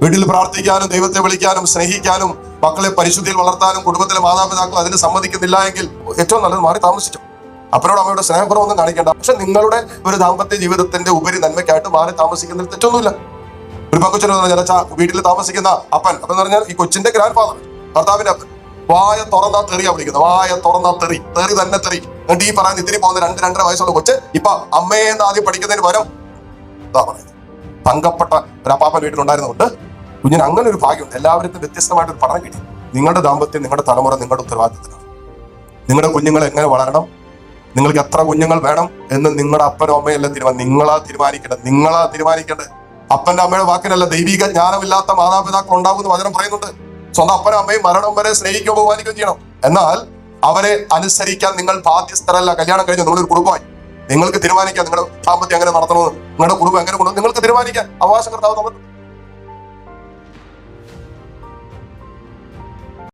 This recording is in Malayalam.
വീട്ടിൽ പ്രാർത്ഥിക്കാനും ദൈവത്തെ വിളിക്കാനും സ്നേഹിക്കാനും മക്കളെ പരിശുദ്ധിയിൽ വളർത്താനും കുടുംബത്തിലെ മാതാപിതാക്കൾ അതിന് സമ്മതിക്കുന്നില്ല എങ്കിൽ ഏറ്റവും നല്ലത് മാറി താമസിച്ചു. അപ്പനോട് അമ്മയുടെ സ്നേഹക്കുറവൊന്നും കാണിക്കേണ്ട. പക്ഷെ നിങ്ങളുടെ ഒരു ദാമ്പത്യ ജീവിതത്തിന്റെ ഉപരി നന്മയ്ക്കായിട്ട് മാറി താമസിക്കുന്നതിൽ തെറ്റൊന്നുമില്ല. ഒരു പെങ്കൊച്ചിന് ചിലച്ച വീട്ടിൽ താമസിക്കുന്ന അപ്പൻ എന്ന് പറഞ്ഞാൽ ഈ കൊച്ചിന്റെ ഗ്രാൻഡ് ഫാദർ, ഭർത്താവിന്റെ അപ്പൻ, വായ തുറന്നാ തെറിയാ വിളിക്കുന്നത്. വായ തുറന്നാ തെറി തന്നെ തെറി. എന്നിട്ട് ഈ പറയാൻ ഇത്തിരി പോകുന്ന 2-2.5 വയസ്സുള്ള കൊച്ച് ഇപ്പൊ അമ്മയെന്ന് ആദ്യം പഠിക്കുന്നതിന് പകരം എന്താ പറയുന്നത്, തങ്കപ്പെട്ട ഒരു അപ്പാപ്പൻ വീട്ടിലുണ്ടായിരുന്നുകൊണ്ട് കുഞ്ഞിന് അങ്ങനെ ഒരു ഭാഗ്യമുണ്ട്. എല്ലാവരും വ്യത്യസ്തമായിട്ടൊരു പഠനം കിട്ടി. നിങ്ങളുടെ ദാമ്പത്യം, നിങ്ങളുടെ തലമുറ നിങ്ങളുടെ ഉത്തരവാദിത്തത്തിലാണ്. നിങ്ങളുടെ കുഞ്ഞുങ്ങൾ എങ്ങനെ വളരണം, നിങ്ങൾക്ക് എത്ര കുഞ്ഞുങ്ങൾ വേണം എന്ന് നിങ്ങളുടെ അപ്പനോ അമ്മയെല്ലാം നിങ്ങളാ തീരുമാനിക്കേണ്ടത്. അപ്പന്റെ അമ്മയുടെ വാക്കിനല്ല. ദൈവിക ജ്ഞാനമില്ലാത്ത മാതാപിതാക്കൾ ഉണ്ടാകുമെന്ന് വചനം പറയുന്നുണ്ട്. സ്വന്തം അപ്പനും അമ്മയും മരണം വരെ സ്നേഹിക്കുകയോ ബഹുമാനിക്കുകയോ ചെയ്യണം. എന്നാൽ അവരെ അനുസരിക്കാൻ നിങ്ങൾ ബാധ്യസ്ഥരല്ല. കല്യാണം കഴിഞ്ഞ് നിങ്ങളൊരു കുടുംബമായി. നിങ്ങൾക്ക് തീരുമാനിക്കാം നിങ്ങളുടെ ദാമ്പത്യം എങ്ങനെ നടത്തണമെന്ന്, നിങ്ങളുടെ കുടുംബം എങ്ങനെ കൊണ്ടുപോകും നിങ്ങൾക്ക് തീരുമാനിക്കാൻ അവകാശം കർത്താവ്